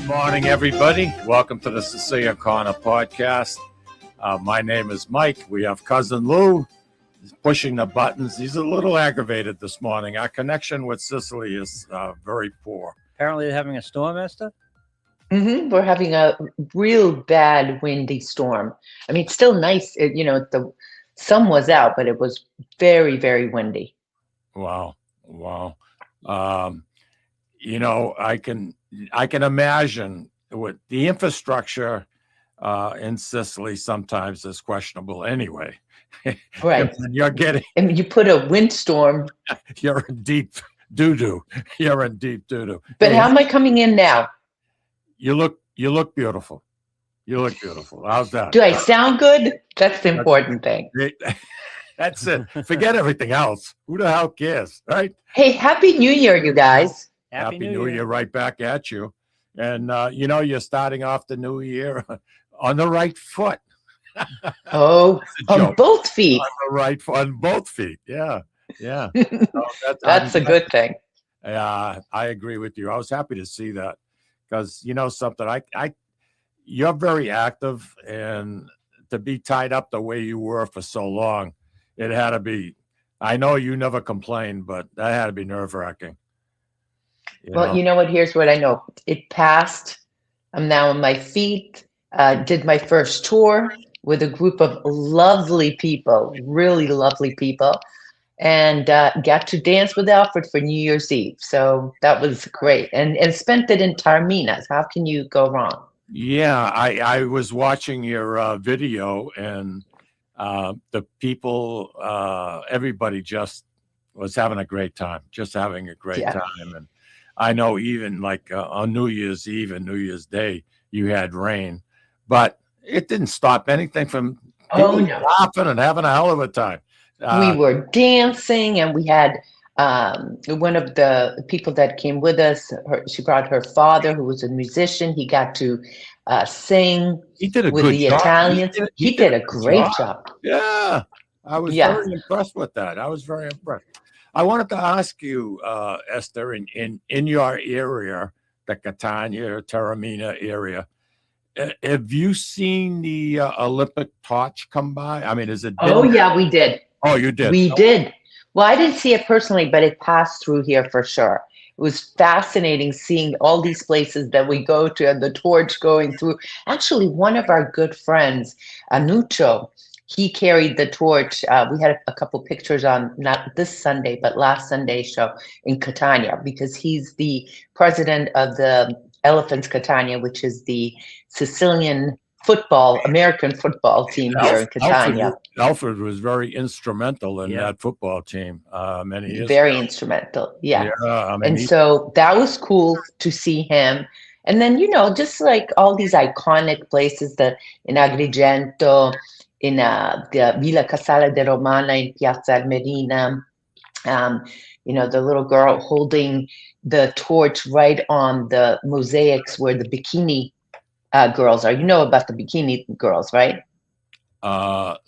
Morning, everybody. Welcome to the Sicilian Corner podcast. My name is Mike. We have cousin Lou. He's pushing the buttons. He's a little aggravated this morning. Our connection with Sicily is very poor. Apparently, they're having a storm, Eszter? We're having a real bad windy storm. I mean, it's still nice. The sun was out, but it was very, very windy. Wow. I can imagine with the infrastructure in Sicily sometimes is questionable anyway. Right. You're getting. And you put a windstorm. You're in deep doo-doo. But how am I coming in now? You look beautiful. You look beautiful. How's that? Do I sound good? That's the important thing. That's it. Forget everything else. Who the hell cares, right? Hey, Happy New Year, you guys. Happy New Year right back at you. And, you're starting off the new year on the right foot. Oh, on both feet. On the right foot, on both feet. Yeah. So that's a good thing. Yeah, I agree with you. I was happy to see that because, something, you're very active, and to be tied up the way you were for so long, it had to be, I know you never complained, but that had to be nerve-wracking. Well, you know what? Here's what I know. It passed. I'm now on my feet. Did my first tour with a group of lovely people, really lovely people, and got to dance with Alfred for New Year's Eve. So that was great. And spent it in Taormina. How can you go wrong? Yeah, I was watching your video, and the people, everybody just was having a great time, time. And I know even like on New Year's Eve and New Year's Day, you had rain, but it didn't stop anything from laughing and having a hell of a time. We were dancing, and we had one of the people that came with us. She brought her father, who was a musician. He got to sing. He did a with good the job. Italians. He did a great job. Yeah, I was very impressed with that. I wanted to ask you, Eszter, in your area, the Catania, Taormina area, have you seen the Olympic torch come by? I mean, is it? Yeah, we did. Oh, you did? We did. Well, I didn't see it personally, but it passed through here for sure. It was fascinating seeing all these places that we go to and the torch going through. Actually, one of our good friends, Anuccio, he carried the torch. We had a couple pictures on not this Sunday, but last Sunday's show in Catania, because he's the president of the Elephants Catania, which is the Sicilian American football team here in Catania. Alfred was very instrumental in that football team many years Very ago. Instrumental, yeah. And so that was cool to see him. And then, just like all these iconic places in Agrigento, in the Villa Casale de Romana in Piazza Armerina, the little girl holding the torch right on the mosaics where the bikini girls are. You know about the bikini girls, right?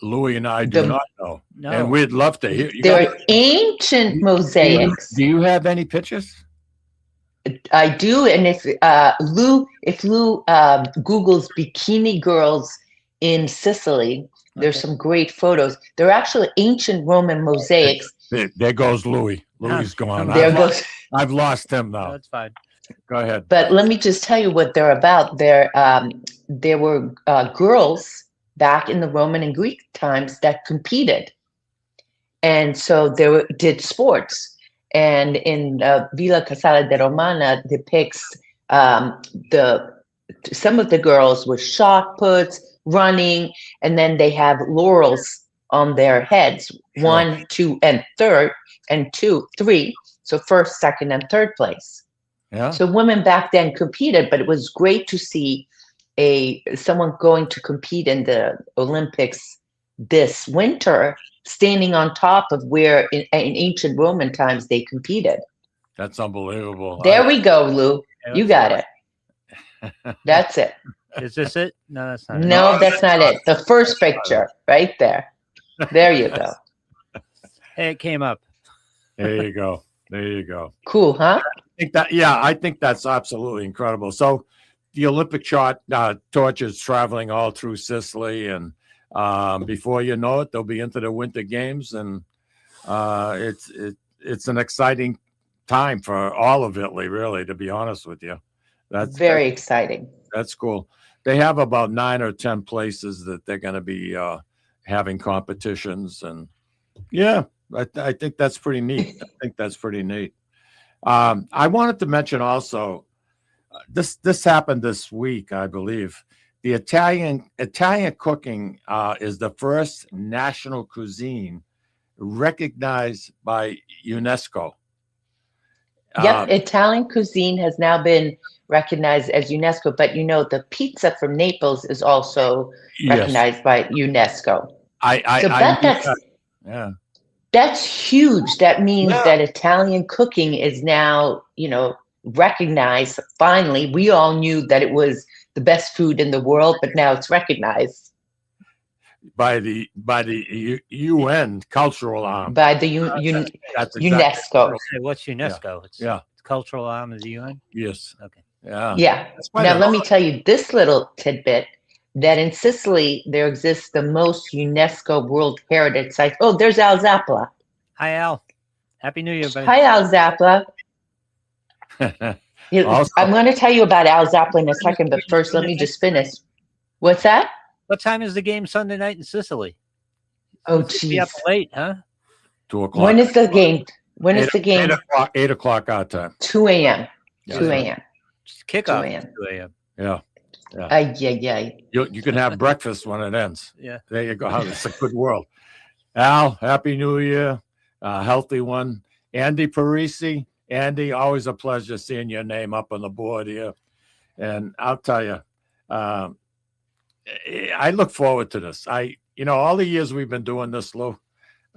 Louis and I do not know. No. And we'd love to hear. They're ancient mosaics. Do you have any pictures? I do. And if Lou Googles bikini girls in Sicily, there's some great photos. They're actually ancient Roman mosaics. There goes Louis. Louis gone. I've lost him now. That's fine. Go ahead. But let me just tell you what they're about. There were girls back in the Roman and Greek times that competed. And so they did sports. And in Villa Casale de Romana depicts some of the girls with shot puts, running, and then they have laurels on their heads, 1, 2, and 3rd, and 2, 3. So first, second, and third place. Yeah. So women back then competed, but it was great to see someone going to compete in the Olympics this winter, standing on top of where in ancient Roman times they competed. That's unbelievable. There we go, Lou. You got it. That's it. Is this it? No, that's not it. No, that's not it. The first picture right there. There you go. Hey, it came up. There you go. Cool, huh? I think that's absolutely incredible. So the Olympic torches traveling all through Sicily, and before you know it, they'll be into the Winter Games, and it's an exciting time for all of Italy, really. To be honest with you, that's Very exciting. That's cool. They have about 9 or 10 places that they're going to be having competitions, and yeah, I think that's pretty neat. I wanted to mention also this happened this week, I believe. The Italian cooking is the first national cuisine recognized by UNESCO. Yep, Italian cuisine has now been recognized as UNESCO, but the pizza from Naples is also recognized by UNESCO. That's huge. That means that Italian cooking is now, recognized. Finally, we all knew that it was the best food in the world, but now it's recognized by the UN cultural arm. By the UNESCO. Hey, what's UNESCO? It's cultural arm of the UN. Yes. Okay. Yeah. Now let me tell you this little tidbit, that in Sicily there exists the most UNESCO World Heritage sites. Oh, there's Al Zappa. Hi, Al. Happy New Year, buddy. Hi, Al Zappa. I'm going to tell you about Al Zappa in a second, but first let me just finish. What's that? What time is the game Sunday night in Sicily? Oh, Be geez. up late, huh? 2 o'clock. When is the game? 8 o'clock our time. 2 a.m. Yeah. 2 a.m. Kickoff 2 a.m. 2 a.m. Yeah. You can have breakfast when it ends. Yeah. There you go. It's a good world. Al, Happy New Year. Healthy one. Andy Parisi. Andy, always a pleasure seeing your name up on the board here. And I'll tell you, I look forward to this. All the years we've been doing this, Lou,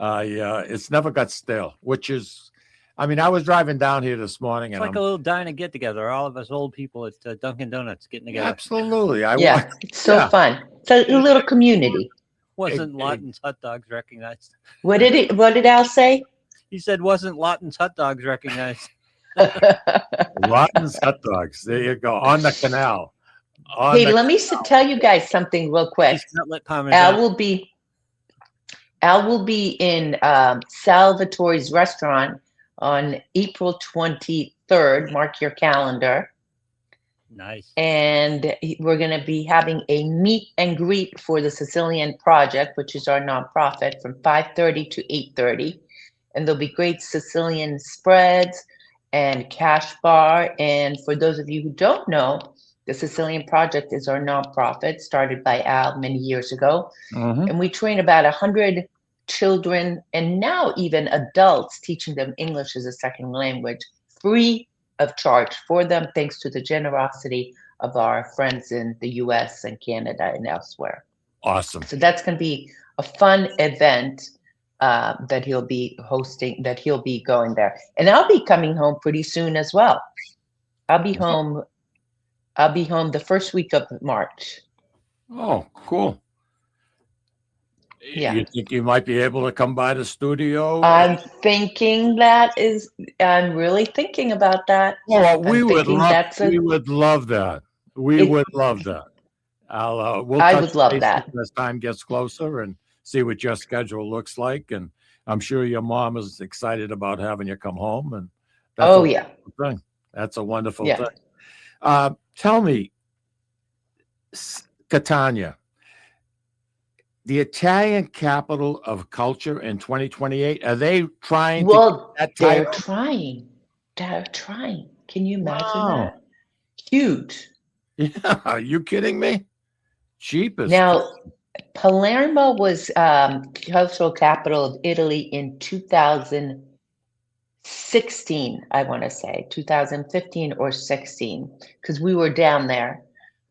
it's never got stale, which is, I was driving down here this morning. It's like a little diner get together. All of us old people at Dunkin' Donuts getting together. Absolutely. It's so fun. It's a little community. Wasn't Lawton's hot dogs recognized? What did Al say? He said, wasn't Lawton's hot dogs recognized? Lawton's hot dogs. There you go. On the canal. Let me tell you guys something real quick. Al will be in Salvatore's restaurant on April 23rd. Mark your calendar. Nice. And we're going to be having a meet and greet for the Sicilian Project, which is our nonprofit, from 5:30 to 8:30. And there'll be great Sicilian spreads and cash bar. And for those of you who don't know, the Sicilian Project is our nonprofit started by Al many years ago. Mm-hmm. And we train about 100 children and now even adults, teaching them English as a second language, free of charge for them, thanks to the generosity of our friends in the US and Canada and elsewhere. Awesome. So that's going to be a fun event that he'll be hosting, that he'll be going there. And I'll be coming home pretty soon as well. I'll be home the first week of March. Oh, cool. Yeah. You think you might be able to come by the studio? I'm really thinking about that. Well, we would love that. We would love that. I would love that as time gets closer and see what your schedule looks like. And I'm sure your mom is excited about having you come home. And that's a wonderful thing. Tell me, Catania, the Italian capital of culture in 2028, are they trying to get that title? They're trying. Can you imagine that? Huge. Yeah, are you kidding me? Cheapest. Now, Palermo was cultural capital of Italy in 2016, I want to say, 2015 or 16, because we were down there.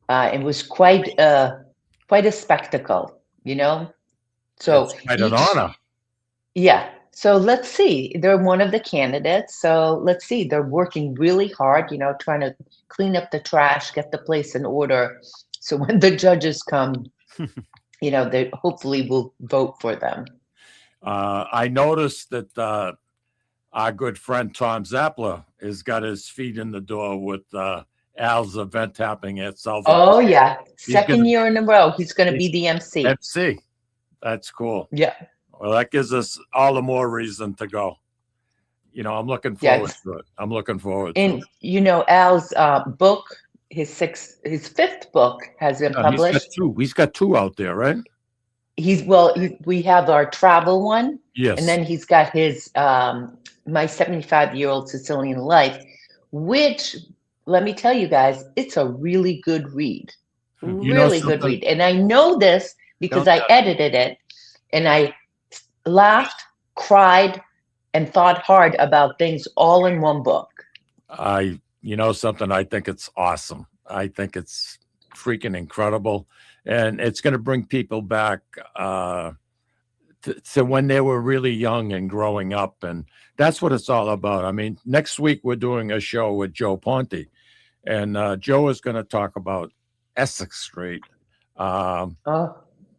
It was quite a spectacle. So it's quite an honor. Yeah. So let's see. They're one of the candidates. So let's see. They're working really hard, trying to clean up the trash, get the place in order. So when the judges come, they hopefully will vote for them. I noticed that our good friend Tom Zappler has got his feet in the door with Al's event happening at South. Oh yeah, He's gonna- second year in a row, he's going to be the MC. MC. That's cool. Yeah. Well, that gives us all the more reason to go. You know, I'm looking forward to it. I'm looking forward to And it. you know, Al's book, his fifth book has been published. He's got two out there, right? We have our travel one, Yes. and then he's got his My 75-Year-Old Sicilian Life, which, let me tell you guys, it's a really good read. Really good read. And I know this because I edited it, and I laughed, cried, and thought hard about things all in one book. You know something, I think it's awesome. I think it's freaking incredible. And it's going to bring people back to when they were really young and growing up. And that's what it's all about. I mean, next week we're doing a show with Joe Ponte. And Joe is going to talk about Essex Street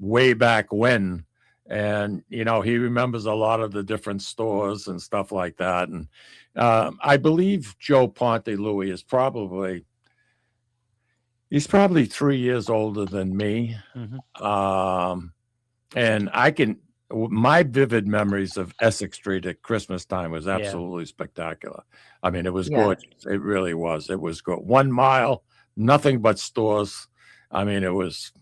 way back when. And, you know, he remembers a lot of the different stores and stuff like that. And I believe Joe Ponte, Louis, is probably 3 years older than me. Mm-hmm. And my vivid memories of Essex Street at Christmas time was absolutely spectacular. I mean, it was gorgeous. It really was. It was good. 1 mile, nothing but stores. I mean, it was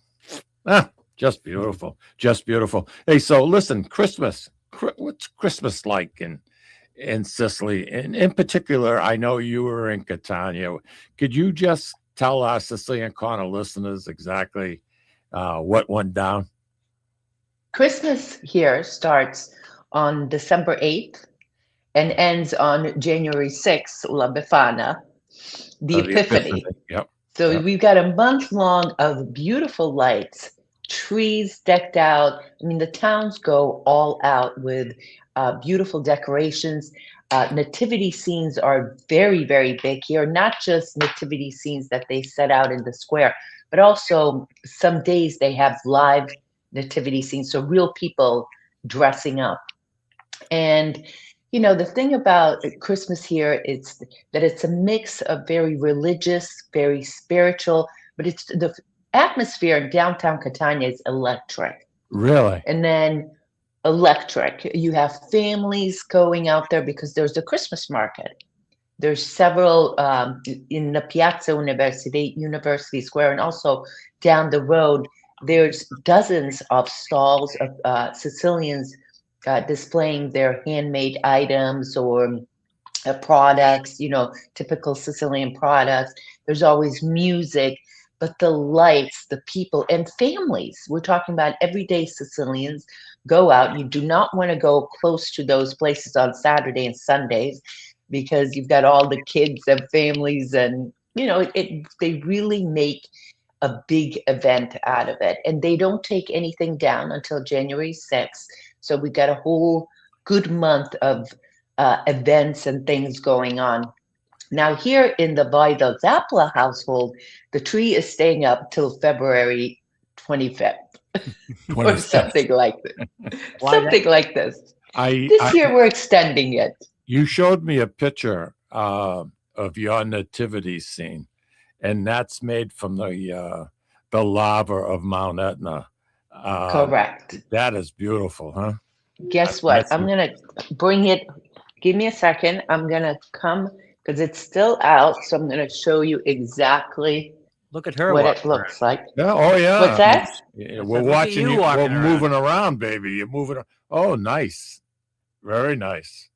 just beautiful. Just beautiful. Hey, so listen, Christmas. What's Christmas like in Sicily? And in particular, I know you were in Catania. Could you just tell our Sicilian Corner listeners exactly what went down? Christmas here starts on December 8th and ends on January 6th, La Befana, the Epiphany. Yep. So we've got a month long of beautiful lights, trees decked out. I mean, the towns go all out with beautiful decorations. Nativity scenes are very, very big here, not just nativity scenes that they set out in the square, but also some days they have live nativity scenes, so real people dressing up. And you know, the thing about Christmas here is that it's a mix of very religious, very spiritual, but it's the atmosphere in downtown Catania is electric. Really? And then electric. You have families going out there because there's a Christmas market. There's several in the Piazza University Square, and also down the road, there's dozens of stalls of Sicilians displaying their handmade items or products, you know, typical Sicilian products. There's always music, but the lights, the people, and families. We're talking about everyday Sicilians go out. You do not want to go close to those places on Saturday and Sundays because you've got all the kids and families, and you know, they really make a big event out of it. And they don't take anything down until January 6th. So we got a whole good month of events and things going on. Now here in the Vajda Zappala household, the tree is staying up till February 25th. Or something like this. Something like this. This year we're extending it. You showed me a picture of your nativity scene, and that's made from the lava of Mount Etna. Correct. That is beautiful, huh? Guess what? I'm going to bring it. Give me a second. I'm going to come because it's still out. So I'm going to show you exactly Look at her what it looks like. Yeah. Oh, yeah. What's that? Yeah, we're watching you. We're moving around, baby. You're moving. Oh, nice. Very nice.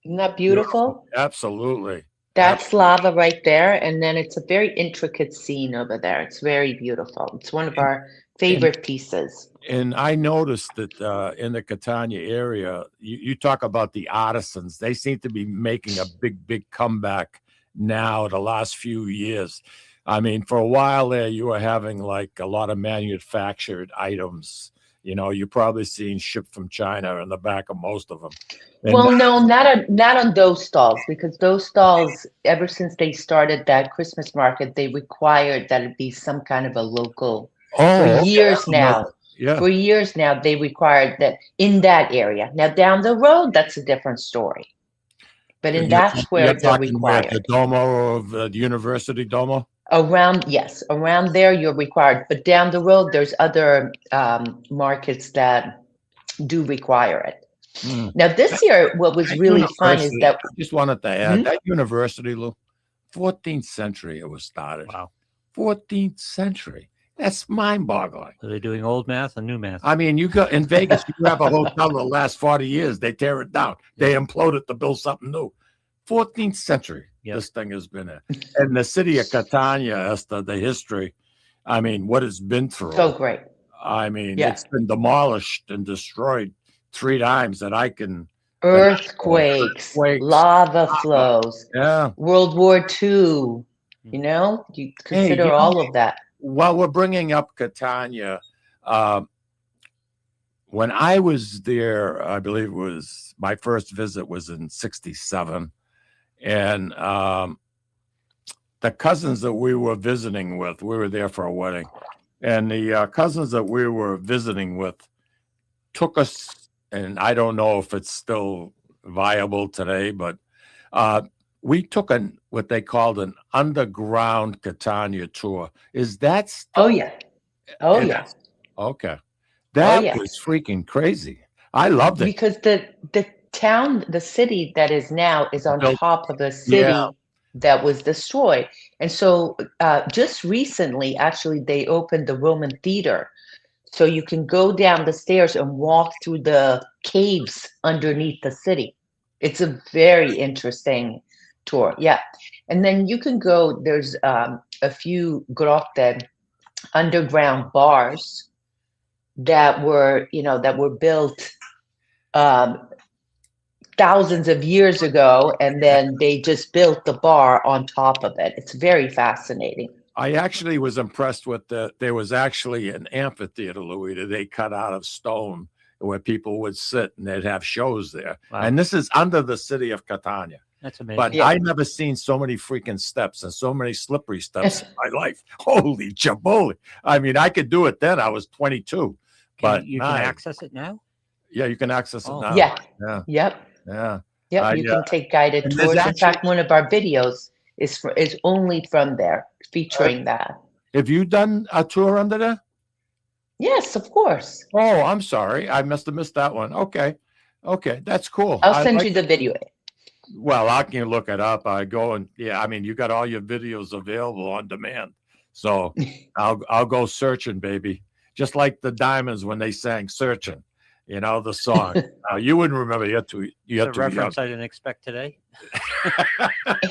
Isn't that beautiful? Absolutely. That's lava right there. And then it's a very intricate scene over there. It's very beautiful. It's one of our favorite pieces. And I noticed that in the Catania area, you talk about the artisans. They seem to be making a big comeback now the last few years. I mean, for a while there, you were having like a lot of manufactured items. You know, you're probably seeing shipped from China in the back of most of them. And well, no, not on those stalls, because those stalls, ever since they started that Christmas market, they required that it be some kind of a local. For years now. Yeah. For years now, they required that in that area. Now, down the road, that's a different story. But that's where they're required. The Domo of the University Domo? Yes, around there you're required, but down the road there's other markets that do require it. Mm. Now this year, what was That really fun is university, that I just wanted to add, Hmm? that university, Lou, 14th century it was started. Wow. 14th century. That's mind-boggling. Are they doing old math and new math? I mean, you go in Vegas, you have a hotel that lasts 40 years, they tear it down. They implode it to build something new. 14th century, this thing has been in. And the city of Catania, Eszter, the history, I mean, what it's been through. so great. I mean, Yeah. it's been demolished and destroyed 3 times that I can. Earthquakes, lava flows, Yeah. World War II, you know, you consider all of that. While we're bringing up Catania, when I was there, I believe it was my first visit was in 67. And the cousins that we were visiting with, we were there for a wedding. And the cousins that we were visiting with took us, and I don't know if it's still viable today, but we took what they called an underground Catania tour. Is that still? Oh, yeah. Oh, yeah. Okay. That yeah. was freaking crazy. I loved it. Because the town, the city that is now is on top of the city that was destroyed. And so just recently, actually, they opened the Roman Theater. So you can go down the stairs and walk through the caves underneath the city. It's a very interesting tour. Yeah. And then you can go, there's a few grotte, underground bars that were, that were built thousands of years ago, and then they just built the bar on top of it. It's very fascinating. I actually was impressed with there was actually an amphitheater, Louis, that they cut out of stone where people would sit and they'd have shows there. Wow. And this is under the city of Catania. That's amazing. But I never seen so many freaking steps and so many slippery steps in my life. Holy jaboli. I mean, I could do it then. I was 22. But you can access it now? Yeah, you can access it now. Yeah. Yeah. Yep. Yeah. Yep. You can take guided tours. In fact, one of our videos is only from there, featuring that. Have you done a tour under there? Yes, of course. Oh, I'm sorry. I must have missed that one. Okay. That's cool. I'll send you the video. Well, I can look it up. I go and I mean, you got all your videos available on demand. So I'll go searching, baby. Just like the Diamonds when they sang Searching, the song. You wouldn't remember. You had to reference I didn't expect today.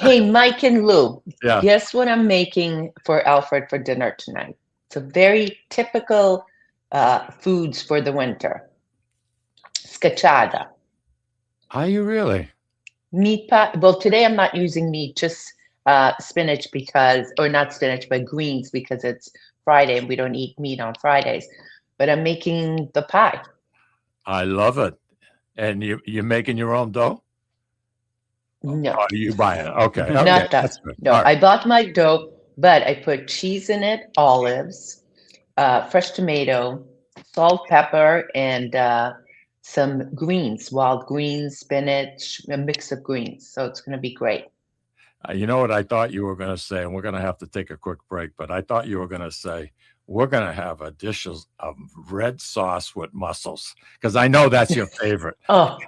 Hey, Mike and Lou. Yeah. Guess what I'm making for Alfred for dinner tonight? It's a very typical foods for the winter. Scacciata. Are you really? Meat pie. Well, today I'm not using meat, just spinach or not spinach, but greens because it's Friday and we don't eat meat on Fridays. But I'm making the pie. I love it. And you're making your own dough? No. Oh, you buy it. Okay. Not that. No, right. I bought my dough, but I put cheese in it, olives, fresh tomato, salt, pepper, and some greens, wild greens, spinach, a mix of greens. So it's going to be great. You know what I thought you were going to say, and we're going to have to take a quick break, but I thought you were going to say, we're going to have a dish of red sauce with mussels, because I know that's your favorite. Oh,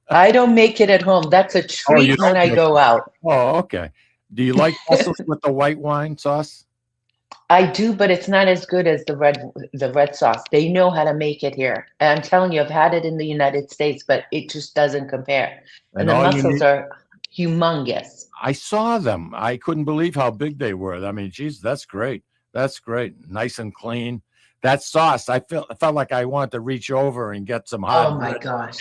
I don't make it at home. That's a treat when I go out. Oh, okay. Do you like mussels with the white wine sauce? I do, but it's not as good as the red sauce. They know how to make it here. And I'm telling you, I've had it in the United States, but it just doesn't compare. And the mussels are humongous. I saw them. I couldn't believe how big they were. I mean, geez, that's great. That's great. Nice and clean. That sauce, I felt like I wanted to reach over and get some hot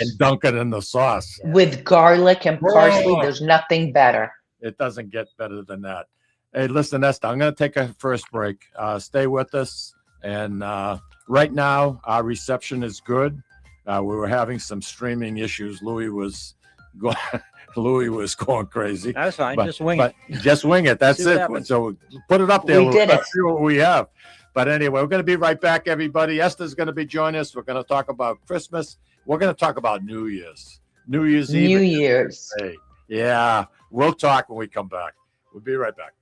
and dunk it in the sauce. With garlic and parsley, there's nothing better. It doesn't get better than that. Hey, listen, Eszter, I'm going to take a first break. Stay with us. And right now, our reception is good. We were having some streaming issues. Louis was going crazy. That's fine. Just wing it. Just wing it. That's it. So put it up there. We did it. See what we have. But anyway, we're going to be right back, everybody. Eszter's going to be joining us. We're going to talk about Christmas. We're going to talk about New Year's. New Year's Eve. New Year's. Hey, yeah. We'll talk when we come back. We'll be right back.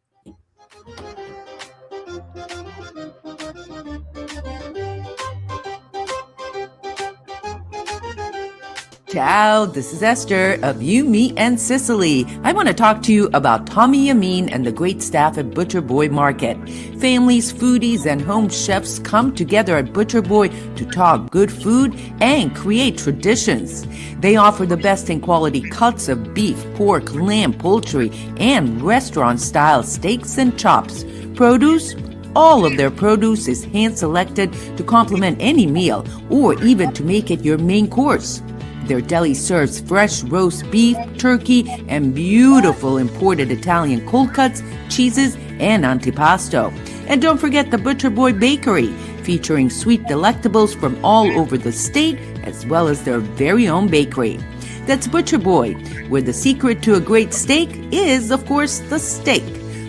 Ciao, this is Eszter of You, Me, and Sicily. I want to talk to you about Tommy Amin and the great staff at Butcher Boy Market. Families, foodies, and home chefs come together at Butcher Boy to talk good food and create traditions. They offer the best in quality cuts of beef, pork, lamb, poultry, and restaurant-style steaks and chops. Produce? All of their produce is hand-selected to complement any meal or even to make it your main course. Their deli serves fresh roast beef, turkey, and beautiful imported Italian cold cuts, cheeses, and antipasto. And don't forget the Butcher Boy Bakery, featuring sweet delectables from all over the state, as well as their very own bakery. That's Butcher Boy, where the secret to a great steak is, of course, the steak.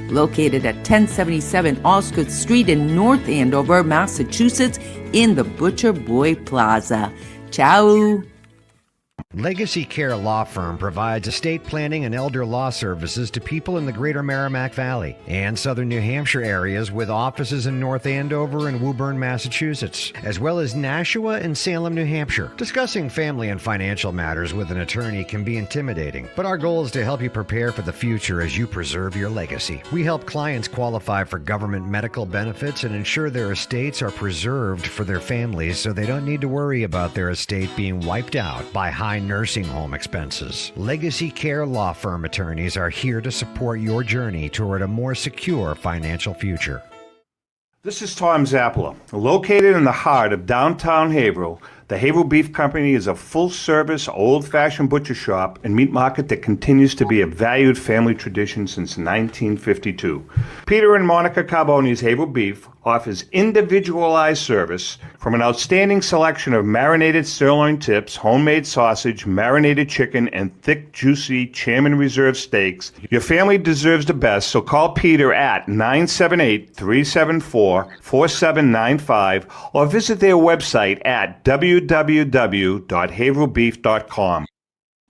Located at 1077 Osgood Street in North Andover, Massachusetts, in the Butcher Boy Plaza. Ciao! Legacy Care Law Firm provides estate planning and elder law services to people in the greater Merrimack Valley and southern New Hampshire areas, with offices in North Andover and Woburn, Massachusetts, as well as Nashua and Salem, New Hampshire. Discussing family and financial matters with an attorney can be intimidating, but our goal is to help you prepare for the future as you preserve your legacy. We help clients qualify for government medical benefits and ensure their estates are preserved for their families so they don't need to worry about their estate being wiped out by high nursing home expenses. Legacy Care Law Firm attorneys are here to support your journey toward a more secure financial future. This is Tom Zappala. Located in the heart of downtown Haverhill, the Haverhill Beef Company is a full-service, old-fashioned butcher shop and meat market that continues to be a valued family tradition since 1952. Peter and Monica Carboni's Haverhill Beef offers individualized service from an outstanding selection of marinated sirloin tips, homemade sausage, marinated chicken, and thick, juicy Chairman Reserve steaks. Your family deserves the best, so call Peter at 978-374-4795 or visit their website at www.haverhillbeef.com.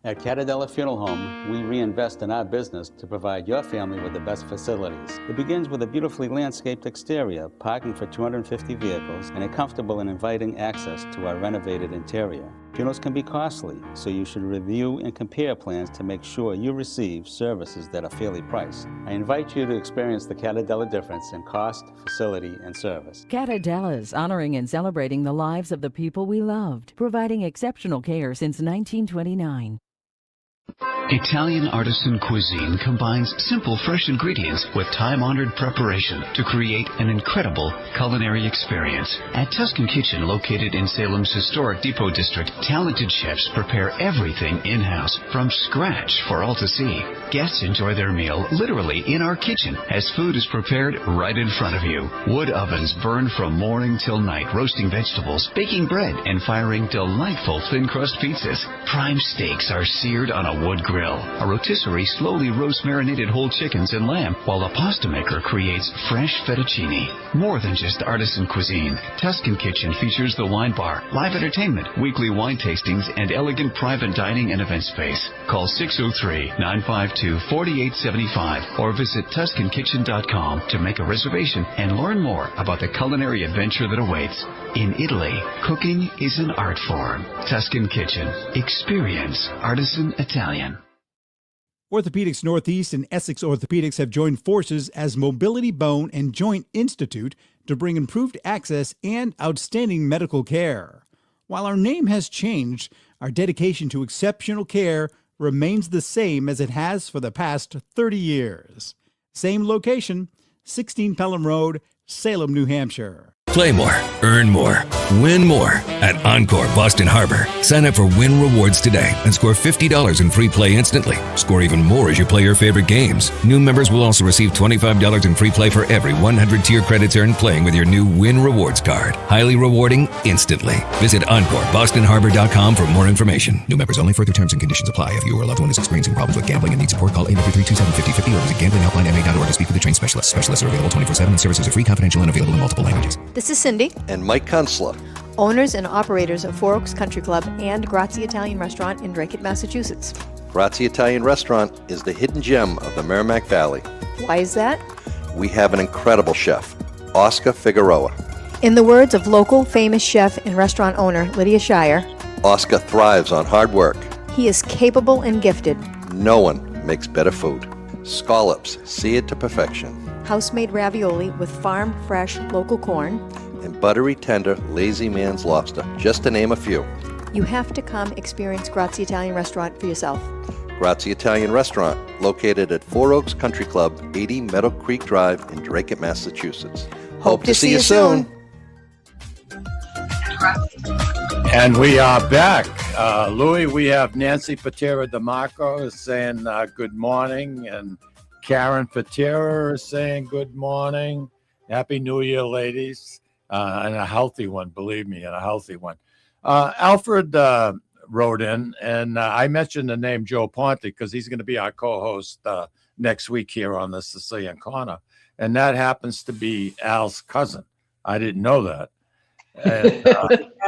At Catadella Funeral Home, we reinvest in our business to provide your family with the best facilities. It begins with a beautifully landscaped exterior, parking for 250 vehicles, and a comfortable and inviting access to our renovated interior. Funerals can be costly, so you should review and compare plans to make sure you receive services that are fairly priced. I invite you to experience the Catadella difference in cost, facility, and service. Catadella's honoring and celebrating the lives of the people we loved, providing exceptional care since 1929. Italian artisan cuisine combines simple, fresh ingredients with time-honored preparation to create an incredible culinary experience. At Tuscan Kitchen, located in Salem's historic Depot District, talented chefs prepare everything in-house from scratch for all to see. Guests enjoy their meal literally in our kitchen as food is prepared right in front of you. Wood ovens burn from morning till night, roasting vegetables, baking bread, and firing delightful thin-crust pizzas. Prime steaks are seared on a wood grill. A rotisserie slowly roasts marinated whole chickens and lamb, while a pasta maker creates fresh fettuccine. More than just artisan cuisine, Tuscan Kitchen features the wine bar, live entertainment, weekly wine tastings, and elegant private dining and event space. Call 603-952-4875 or visit TuscanKitchen.com to make a reservation and learn more about the culinary adventure that awaits. In Italy, cooking is an art form. Tuscan Kitchen. Experience artisan Italian. Orthopedics Northeast and Essex Orthopedics have joined forces as Mobility Bone and Joint Institute to bring improved access and outstanding medical care. While our name has changed, our dedication to exceptional care remains the same as it has for the past 30 years. Same location, 16 Pelham Road, Salem, New Hampshire. Play more, earn more, win more at Encore Boston Harbor. Sign up for Win Rewards today and score $50 in free play instantly. Score even more as you play your favorite games. New members will also receive $25 in free play for every 100 tier credits earned playing with your new Win Rewards card. Highly rewarding instantly. Visit EncoreBostonHarbor.com for more information. New members only. Further terms and conditions apply. If you or a loved one is experiencing problems with gambling and needs support, call 833-277-5050 or visit GamblingHelplineMA.org to speak with a trained specialist. Specialists are available 24/7 and services are free, confidential, and available in multiple languages. This is Cindy and Mike Kunstler, owners and operators of Four Oaks Country Club and Grazie Italian Restaurant in Drake, Massachusetts. Grazie Italian Restaurant is the hidden gem of the Merrimack Valley. Why is that? we have an incredible chef, Oscar Figueroa. In the words of local famous chef and restaurant owner Lydia Shire, Oscar thrives on hard work. he is capable and gifted. No one makes better food. Scallops, seared to perfection. House-made ravioli with farm-fresh local corn. And buttery tender, lazy man's lobster, just to name a few. You have to come experience Grazie Italian Restaurant for yourself. Grazie Italian Restaurant, located at Four Oaks Country Club, 80 Meadow Creek Drive in Drake, Massachusetts. Hope to see you soon. And we are back. Louis, we have Nancy Patera DeMarco is saying good morning, and Karen Patera is saying good morning. Happy New Year, ladies. And a healthy one, believe me, and a healthy one. Alfred wrote in, and I mentioned the name Joe Ponte because he's going to be our co-host next week here on the Sicilian Corner. And that happens to be Al's cousin. I didn't know that. And,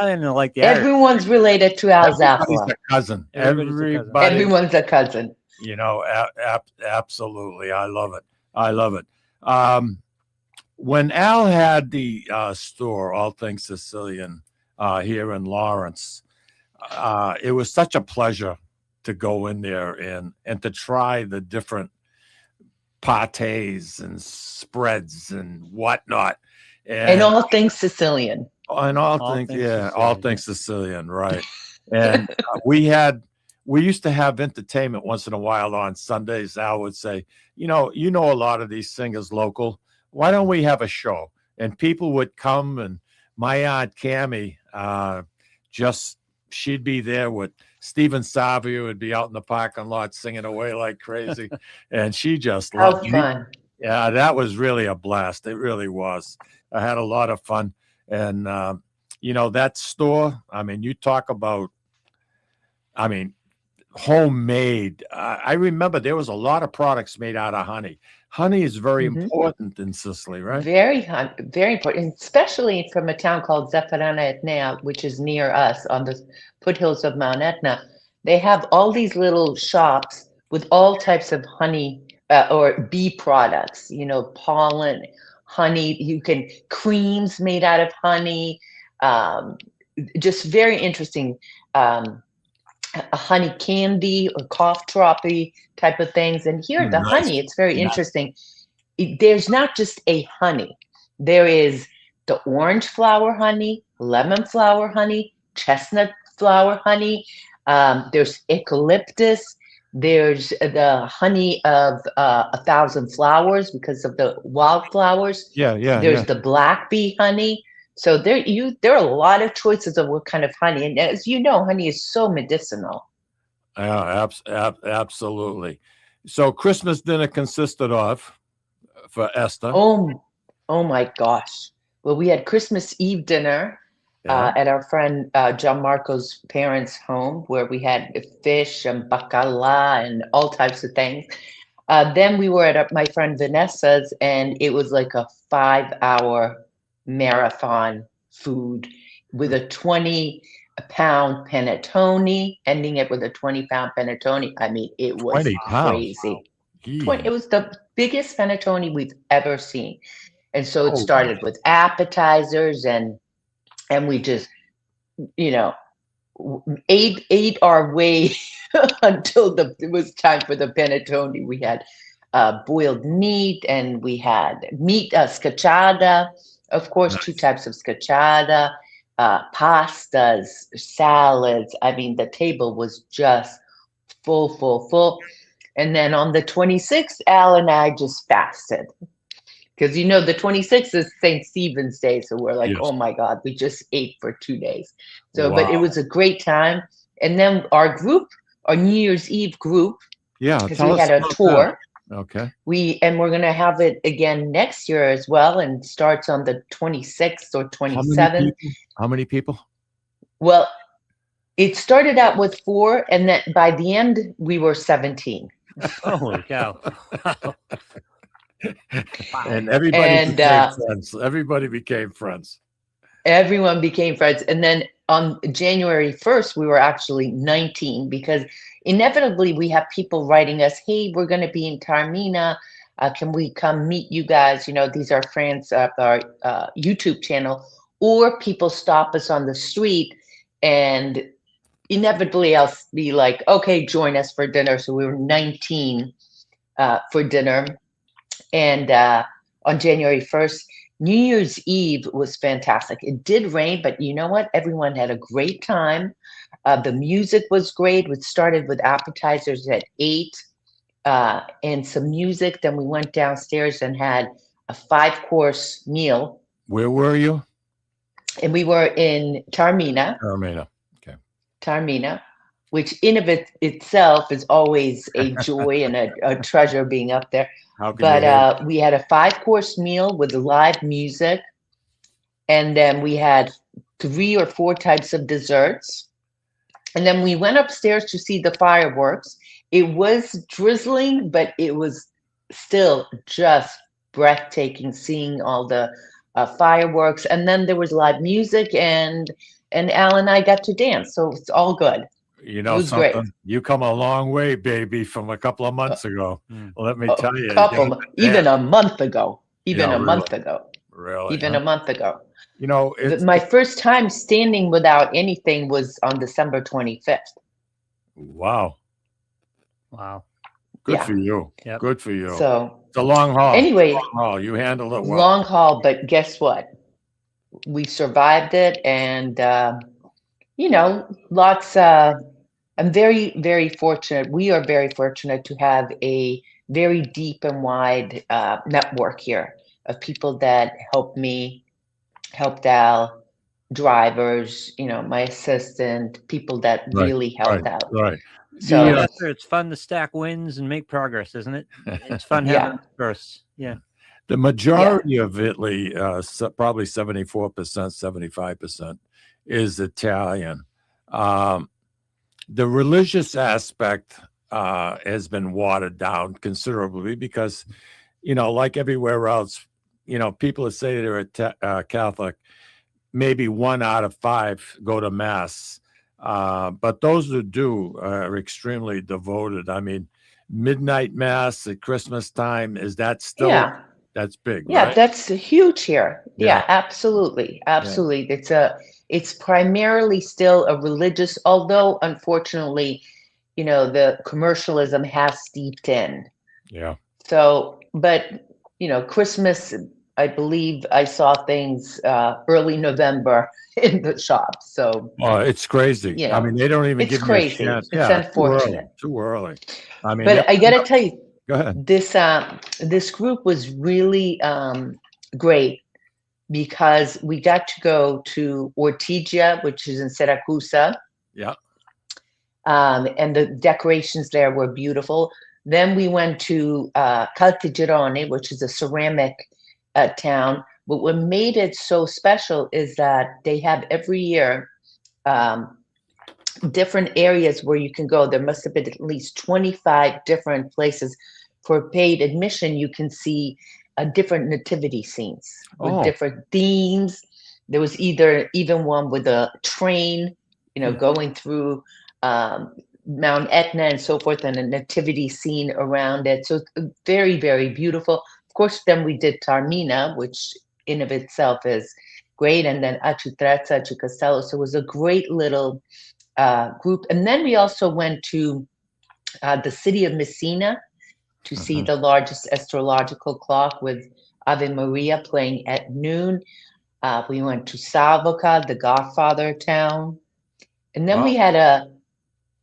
I didn't like the Everyone's related to Al everybody's Zappa. a cousin. Everyone's a cousin. You know, absolutely. I love it. I love it. When Al had the store, All Things Sicilian, here in Lawrence, it was such a pleasure to go in there and to try the different pâtés and spreads and whatnot. And all things Sicilian. And all things Sicilian. All things Sicilian, right. And we used to have entertainment once in a while on Sundays. Al would say, you know a lot of these singers local. Why don't we have a show? And people would come, and my Aunt Cammie, she'd be there with Stephen Savio, would be out in the parking lot singing away like crazy. And she just loved it. Fun. Yeah, that was really a blast. It really was. I had a lot of fun. And, that store, you talk about, homemade. I remember there was a lot of products made out of honey. Honey is very important in Sicily, right? Very important, especially from a town called Zafferana Etnea, which is near us on the foothills of Mount Etna. They have all these little shops with all types of honey or bee products, pollen, honey, creams made out of honey, just very interesting, a honey candy or cough droppy type of things. And here, the honey, it's very interesting. There's not just a honey. There is the orange flower honey, lemon flower honey, chestnut flower honey. There's eucalyptus. There's the honey of 1,000 flowers because of the wildflowers. There's the black bee honey. So there are a lot of choices of what kind of honey. And as you know, honey is so medicinal. Yeah, absolutely. So Christmas dinner consisted of, for Eszter? Oh my gosh. Well, we had Christmas Eve dinner at our friend John Marco's parents' home, where we had fish and bacala and all types of things. Then we were at my friend Vanessa's, and it was like a 5-hour marathon food with a 20-pound panettone, ending it with a 20-pound panettone. It was crazy. It was the biggest panettone we've ever seen. And so it started with appetizers, and we just, ate our way until it was time for the panettone. We had boiled meat, and we had meat scacciata, of course, 2 types of scacciata, pastas, salads. The table was just full. And then on the 26th, Al and I just fasted. Because, the 26th is St. Stephen's Day. So we're like, oh my God, we just ate for 2 days. So, but it was a great time. And then our New Year's Eve group, because we had a tour. Okay. We're going to have it again next year as well, and starts on the 26th or 27th. How many people? Well, it started out with 4, and then by the end we were 17. Holy cow. And everybody became friends. Everybody became friends. Everyone became friends. And then on January 1st, we were actually 19, because inevitably we have people writing us, hey, we're going to be in Taormina. Can we come meet you guys? These are friends of our YouTube channel, or people stop us on the street and inevitably I'll be like, okay, join us for dinner. So we were 19 for dinner. And on January 1st, New Year's Eve was fantastic. It did rain, but you know what? Everyone had a great time. The music was great. We started with appetizers at 8 and some music. Then we went downstairs and had a 5-course meal. Where were you? And we were in Taormina. Taormina, which in of itself is always a joy and a treasure being up there. But we had a 5-course meal with live music. And then we had 3 or 4 types of desserts. And then we went upstairs to see the fireworks. It was drizzling, but it was still just breathtaking seeing all the fireworks. And then there was live music, and Al and I got to dance. So it's all good. You know something? Great. You come a long way, baby, from a couple of months ago. Let me tell you. Even a month ago. Even a month ago. Really? Even a month ago. My first time standing without anything was on December 25th. Wow. Good for you. Yep. Good for you. So it's a long haul. Anyway, you handled it well. Long haul, but guess what? We survived it, and lots. I'm very, very fortunate. We are very fortunate to have a very deep and wide network here of people that helped me, helped Al, drivers, my assistant, people that really helped out. Right. So it's fun to stack wins and make progress, isn't it? It's fun having bursts. Yeah. The majority of Italy, probably 74%, 75%, is Italian. The religious aspect has been watered down considerably because, like everywhere else, people that say they're Catholic, maybe 1 out of 5 go to mass. But those who do are extremely devoted. I mean, midnight mass at Christmas time, is that still... Yeah. That's big. Yeah, right? That's huge here. Yeah, absolutely. It's primarily still a religious, although unfortunately, the commercialism has steeped in. Yeah. So, but Christmas, I believe I saw things early November in the shops. So it's crazy. I mean, they don't even give you a chance. It's unfortunate. Too early. I mean, but I got to tell you, go ahead. This group was really great because we got to go to Ortigia, which is in Siracusa. Yeah. And the decorations there were beautiful. Then we went to Caltagirone, which is a ceramic town. But what made it so special is that they have every year different areas where you can go. There must have been at least 25 different places. For paid admission, you can see different nativity scenes with different themes. There was even one with a train, going through Mount Etna and so forth, and a nativity scene around it. So it's very, very beautiful. Of course, then we did Taormina, which in of itself is great, and then Aci Trezza, Aci Castello. So it was a great little group. And then we also went to the city of Messina to see the largest astrological clock with Ave Maria playing at noon. We went to Savoca, the Godfather town. And then we had a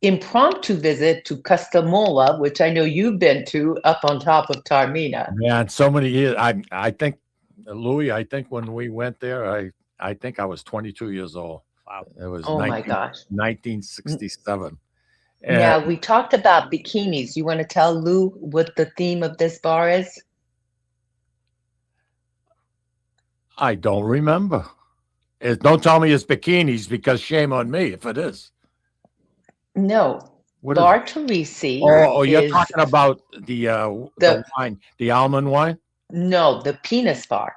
impromptu visit to Castamola, which I know you've been to, up on top of Taormina. Yeah, and so many years. I think, Louis, when we went there, I think I was 22 years old. Wow. It was my gosh. 1967. Yeah, we talked about bikinis. You want to tell Lou what the theme of this bar is? I don't remember. Don't tell me it's bikinis, because shame on me if it is. No. Bar Teresi. Oh, you're talking about the wine, the almond wine? No, the penis bar.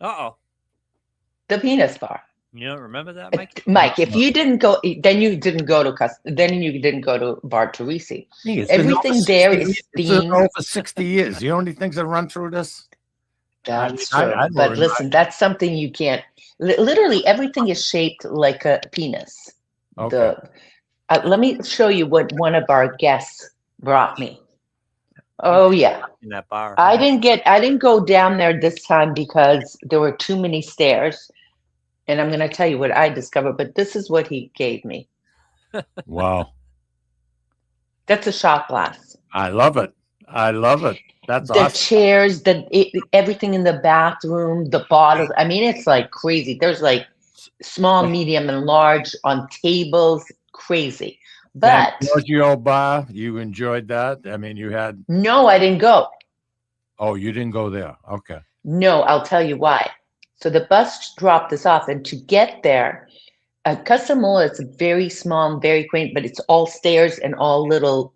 Uh-oh. The penis bar. You don't remember that, Mike? Mike, if you didn't go, then you didn't go to Bar Teresi. Everything there is It's been themed. over 60 years. You know how many things that run through this? That's I- true. I But learned- listen, that's something you can't. Literally, everything is shaped like a penis. Okay. Let me show you what one of our guests brought me. Oh yeah. In that bar. I didn't go down there this time because there were too many stairs. And I'm going to tell you what I discovered, but this is what he gave me. Wow. That's a shot glass. I love it. I love it. That's The awesome. chairs, everything in the bathroom, the bottles. I mean, it's like crazy. There's like small, medium, and large on tables. Crazy. But Giorgio Bar, you enjoyed that? I mean, you had. no, I didn't go. Oh, you didn't go there. Okay. No, I'll tell you why. So the bus dropped us off, and to get there, Casamola is very small and very quaint, but it's all stairs and all little,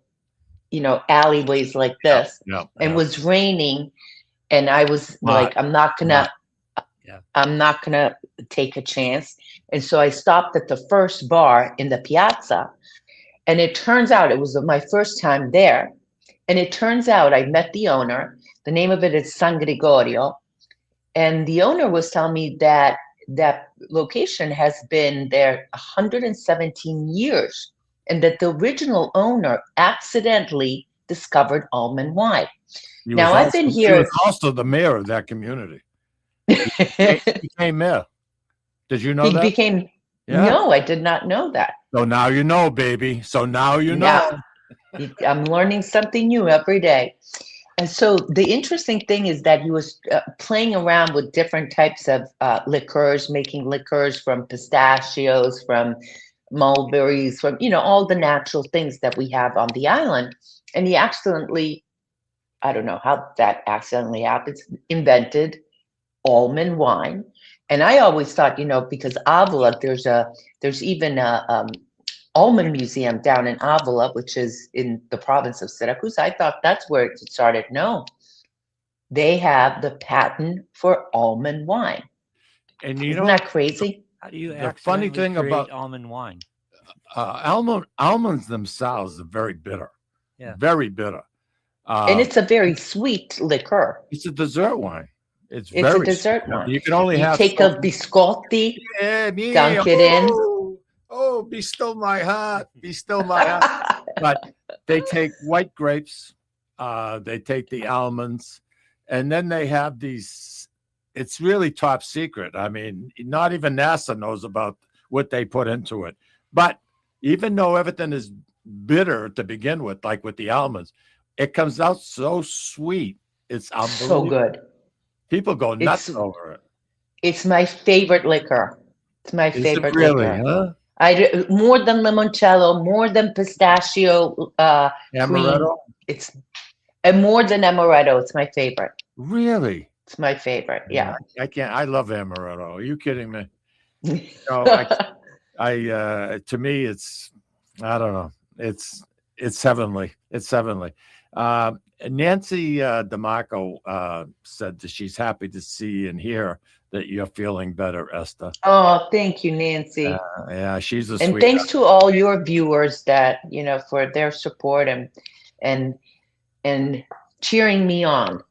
alleyways like this. Yeah. And it was raining, and I was like, I'm not gonna take a chance. And so I stopped at the first bar in the piazza, and it turns out it was my first time there. And it turns out I met the owner. The name of it is San Gregorio. And the owner was telling me that that location has been there 117 years, and that the original owner accidentally discovered almond wine. Now, I've been He here. was also the mayor of that community. He became mayor. Did you know He that? became. Yeah. No, I did not know that. So now you know, baby. So now you know. Now, I'm learning something new every day. And so the interesting thing is that he was playing around with different types of liqueurs, making liqueurs from pistachios, from mulberries, from, all the natural things that we have on the island. And he accidentally, I don't know how that accidentally happens, invented almond wine. And I always thought, because Avila, there's even a almond museum down in Avila, which is in the province of Syracuse. I thought that's where it started. No, they have the patent for almond wine. And Isn't that crazy? How do you The funny accidentally thing create about almond wine? almonds themselves are very bitter. Yeah. Very bitter. And it's a very sweet liqueur. It's a dessert wine. It's It's very a dessert sweet. wine. You can only have take a biscotti, dunk it in. Oh, be still my heart. Be still my heart. But they take white grapes, they take the almonds, and then they have these. It's really top secret. I mean, not even NASA knows about what they put into it. But even though everything is bitter to begin with, like with the almonds, it comes out so sweet. It's unbelievable. So good. People go nuts over it. It's my favorite liquor. It's my Is it favorite really, liquor. huh? More than limoncello, more than pistachio cream. Amaretto? It's and more than amaretto. It's my favorite. Really? It's my favorite. Yeah. I can't. I love amaretto. Are you kidding me? No, to me, it's, I don't know. It's heavenly. It's heavenly. Nancy DeMarco said that she's happy to see and hear that you're feeling better, Eszter. Oh, thank you, Nancy. Yeah, she's a And sweet. thanks to all your viewers that, for their support and cheering me on,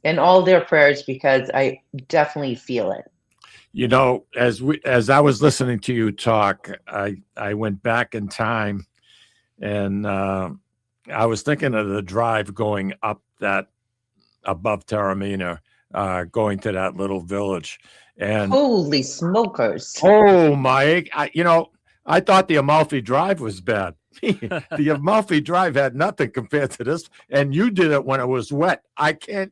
and all their prayers, because I definitely feel it. As I was listening to you talk, I went back in time, and I was thinking of the drive going up that above Taormina, going to that little village. And holy smokers! Oh my! I thought the Amalfi Drive was bad. The Amalfi Drive had nothing compared to this, and you did it when it was wet. I can't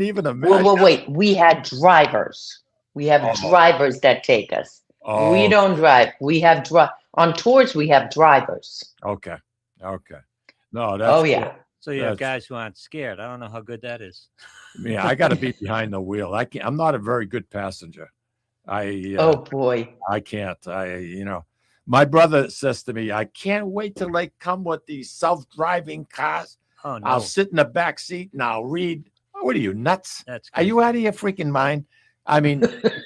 even imagine. Well, wait. We had drivers. We have drivers that take us. We don't drive. We have on tours. We have drivers. Okay. No, that's cool. Yeah. So you have guys who aren't scared. I don't know how good that is. Yeah, I got to be behind the wheel. I'm not a very good passenger. Oh boy. I can't. My brother says to me, I can't wait till they come with these self-driving cars. Oh no. I'll sit in the back seat and I'll read. What are you, nuts? That's Are you out of your freaking mind? I mean,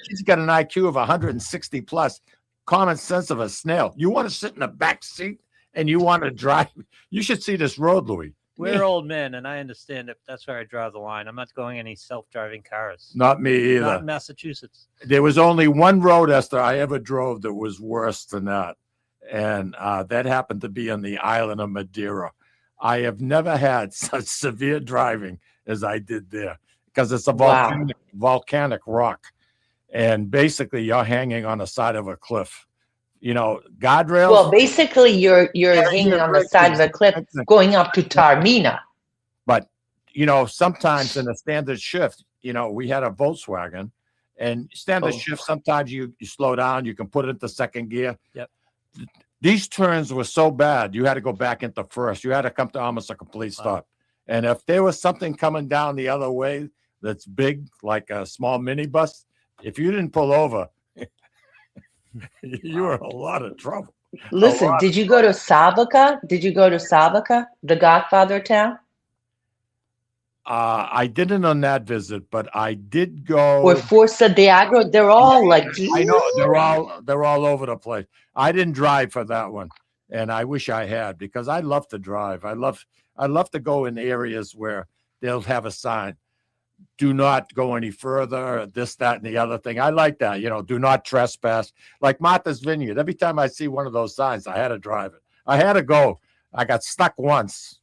she's got an IQ of 160 plus, common sense of a snail. You want to sit in the back seat and you want to drive? You should see this road, Louis. We're old men, and I understand it. That's where I draw the line. I'm not going any self-driving cars. Not me either. Not in Massachusetts. There was only one road, Eszter, I ever drove that was worse than that. And that happened to be on the island of Madeira. I have never had such severe driving as I did there because it's a volcanic rock. And basically, you're hanging on the side of a cliff. You know, guardrails. Well, basically, you're hanging on the side of a cliff going up to Taormina. But, you know, sometimes in a standard shift, you know, we had a Volkswagen, and standard shift, sometimes you slow down, you can put it into second gear. Yep. These turns were so bad, you had to go back into first. You had to come to almost a complete stop. And if there was something coming down the other way that's big, like a small minibus, if you didn't pull over, you were in a lot of trouble. Listen, did you go to Savoca? Did you go to Savoca, the Godfather town? I didn't on that visit, but I did go. Or Forza de Agro, they're all like. I know they're all over the place. I didn't drive for that one, and I wish I had because I love to drive. I love to go in areas where they'll have a sign, "Do not go any further." This, that, and the other thing. I like that. You know, do not trespass. Like Martha's Vineyard. Every time I see one of those signs, I had to drive it. I had to go. I got stuck once,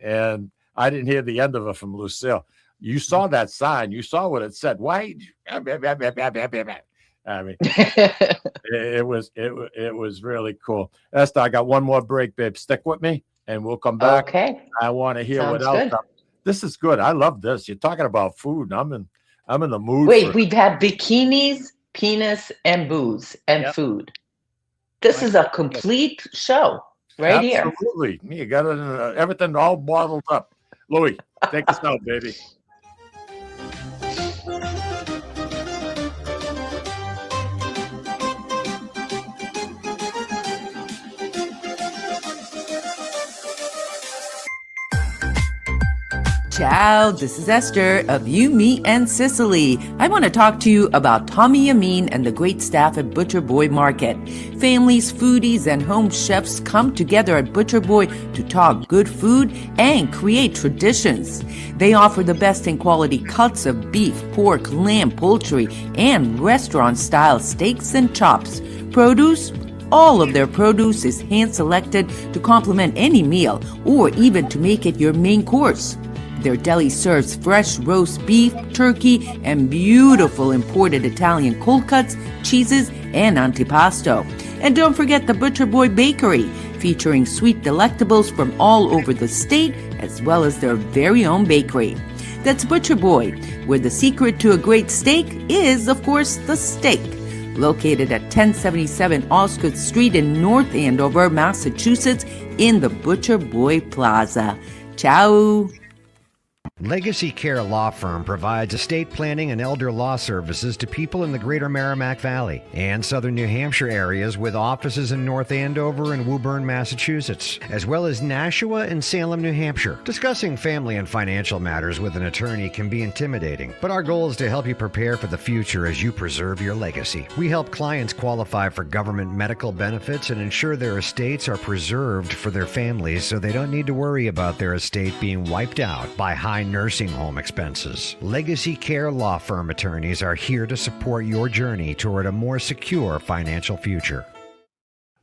and I didn't hear the end of it from Lucille. You saw that sign. You saw what it said. Why? I mean, it was really cool. Eszter, I got one more break, babe. Stick with me, and we'll come back. Okay. I want to hear Sounds what else. good. This is good. I love this. You're talking about food, and I'm in the mood. Wait, we've had bikinis, penis, and booze and food. This is a complete show right here. Absolutely. You got it, everything all bottled up. Louis, take us out, baby. Ciao, this is Eszter of You, Me, and Sicily. I want to talk to you about Tommy Amin and the great staff at Butcher Boy Market. Families, foodies, and home chefs come together at Butcher Boy to talk good food and create traditions. They offer the best in quality cuts of beef, pork, lamb, poultry, and restaurant-style steaks and chops. Produce? All of their produce is hand-selected to complement any meal or even to make it your main course. Their deli serves fresh roast beef, turkey, and beautiful imported Italian cold cuts, cheeses, and antipasto. And don't forget the Butcher Boy Bakery, featuring sweet delectables from all over the state, as well as their very own bakery. That's Butcher Boy, where the secret to a great steak is, of course, the steak. Located at 1077 Osgood Street in North Andover, Massachusetts, in the Butcher Boy Plaza. Ciao! Legacy Care Law Firm provides estate planning and elder law services to people in the greater Merrimack Valley and southern New Hampshire areas with offices in North Andover and Woburn, Massachusetts, as well as Nashua and Salem, New Hampshire. Discussing family and financial matters with an attorney can be intimidating, but our goal is to help you prepare for the future as you preserve your legacy. We help clients qualify for government medical benefits and ensure their estates are preserved for their families so they don't need to worry about their estate being wiped out by high nursing home expenses. Legacy Care Law Firm attorneys are here to support your journey toward a more secure financial future.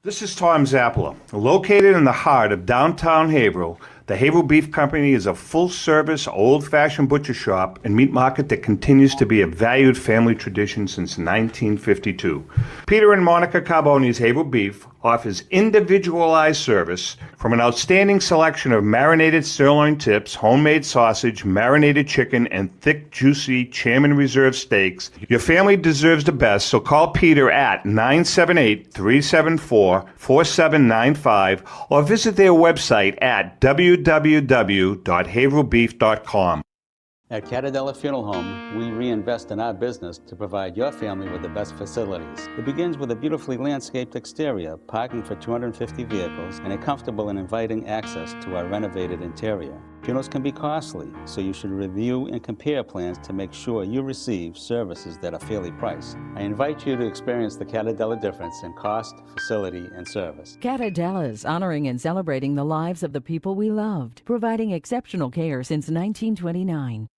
This is Tom Zappala. Located in the heart of downtown Haverhill, the Haverhill Beef Company is a full-service, old-fashioned butcher shop and meat market that continues to be a valued family tradition since 1952. Peter and Monica Carboni's Haverhill Beef offers individualized service from an outstanding selection of marinated sirloin tips, homemade sausage, marinated chicken, and thick, juicy Chairman Reserve steaks. Your family deserves the best, so call Peter at 978-374-4795 or visit their website at www.haverhillbeef.com. At Catadella Funeral Home, we reinvest in our business to provide your family with the best facilities. It begins with a beautifully landscaped exterior, parking for 250 vehicles, and a comfortable and inviting access to our renovated interior. Funerals can be costly, so you should review and compare plans to make sure you receive services that are fairly priced. I invite you to experience the Catadella difference in cost, facility, and service. Catadella's honoring and celebrating the lives of the people we loved, providing exceptional care since 1929.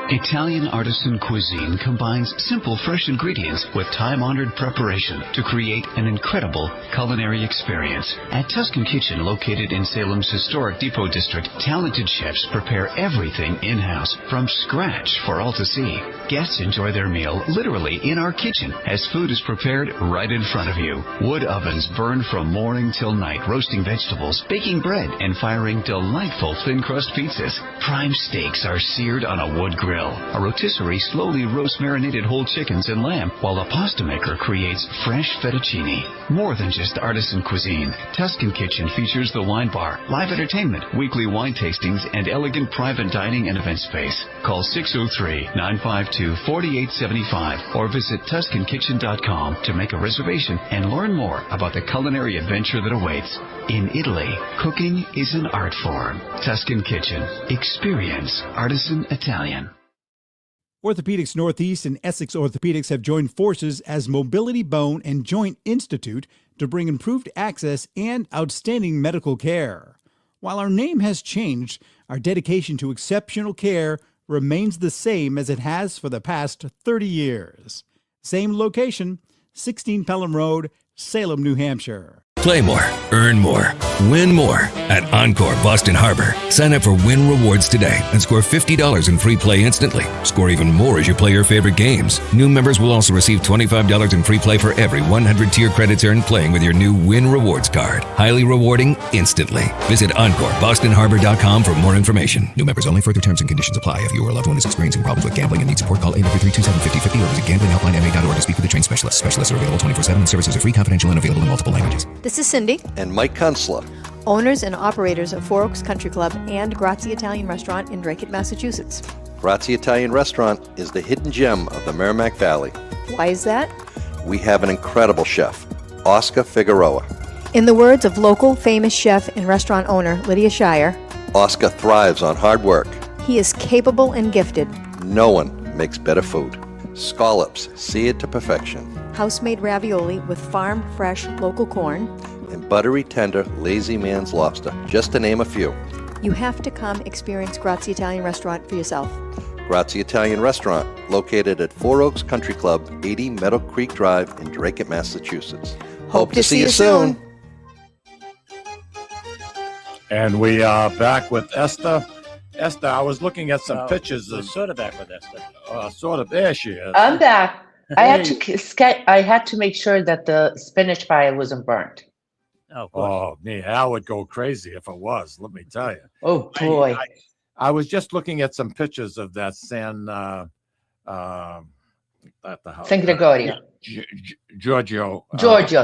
Italian artisan cuisine combines simple, fresh ingredients with time-honored preparation to create an incredible culinary experience. At Tuscan Kitchen, located in Salem's historic Depot District, talented chefs prepare everything in-house from scratch for all to see. Guests enjoy their meal literally in our kitchen as food is prepared right in front of you. Wood ovens burn from morning till night, roasting vegetables, baking bread, and firing delightful thin-crust pizzas. Prime steaks are seared on a wood grill. A rotisserie slowly roasts marinated whole chickens and lamb, while a pasta maker creates fresh fettuccine. More than just artisan cuisine, Tuscan Kitchen features the wine bar, live entertainment, weekly wine tastings, and elegant private dining and event space. Call 603-952-4875 or visit TuscanKitchen.com to make a reservation and learn more about the culinary adventure that awaits. In Italy, cooking is an art form. Tuscan Kitchen. Experience artisan Italian. Orthopedics Northeast and Essex Orthopedics have joined forces as Mobility Bone and Joint Institute to bring improved access and outstanding medical care. While our name has changed, our dedication to exceptional care remains the same as it has for the past 30 years. Same location, 16 Pelham Road, Salem, New Hampshire. Play more, earn more, win more at Encore Boston Harbor. Sign up for Win Rewards today and score $50 in free play instantly. Score even more as you play your favorite games. New members will also receive $25 in free play for every 100 tier credits earned playing with your new Win Rewards card. Highly rewarding instantly. Visit EncoreBostonHarbor.com for more information. New members only. Further terms and conditions apply. If you or a loved one is experiencing problems with gambling and needs support, call 833-273-5050 or visit gamblinghelplinema.org to speak with a trained specialist. Specialists are available 24/7 and services are free, confidential, and available in multiple languages. This is Cindy, And Mike Kunstler. owners and operators of Four Oaks Country Club and Grazie Italian Restaurant in Drake, Massachusetts. Grazie Italian Restaurant is the hidden gem of the Merrimack Valley. Why is that? We have an incredible chef, Oscar Figueroa. In the words of local famous chef and restaurant owner Lydia Shire, Oscar thrives on hard work. he is capable and gifted. No one makes better food. Scallops seared to perfection. House-made ravioli with farm-fresh local corn. And buttery tender Lazy Man's lobster, just to name a few. You have to come experience Grazie Italian Restaurant for yourself. Grazie Italian Restaurant, located at Four Oaks Country Club, 80 Meadow Creek Drive in Drake, Massachusetts. Hope to see you soon. And we are back with Eszter. Eszter, I was looking at some pictures We're of sort of back with Eszter. sort of. There she is. I'm back. I had to make sure that the spinach pie wasn't burnt. Oh, of course. Oh, man, I would go crazy if it was. Let me tell you. Oh boy. I was just looking at some pictures of that San Gregorio. Giorgio.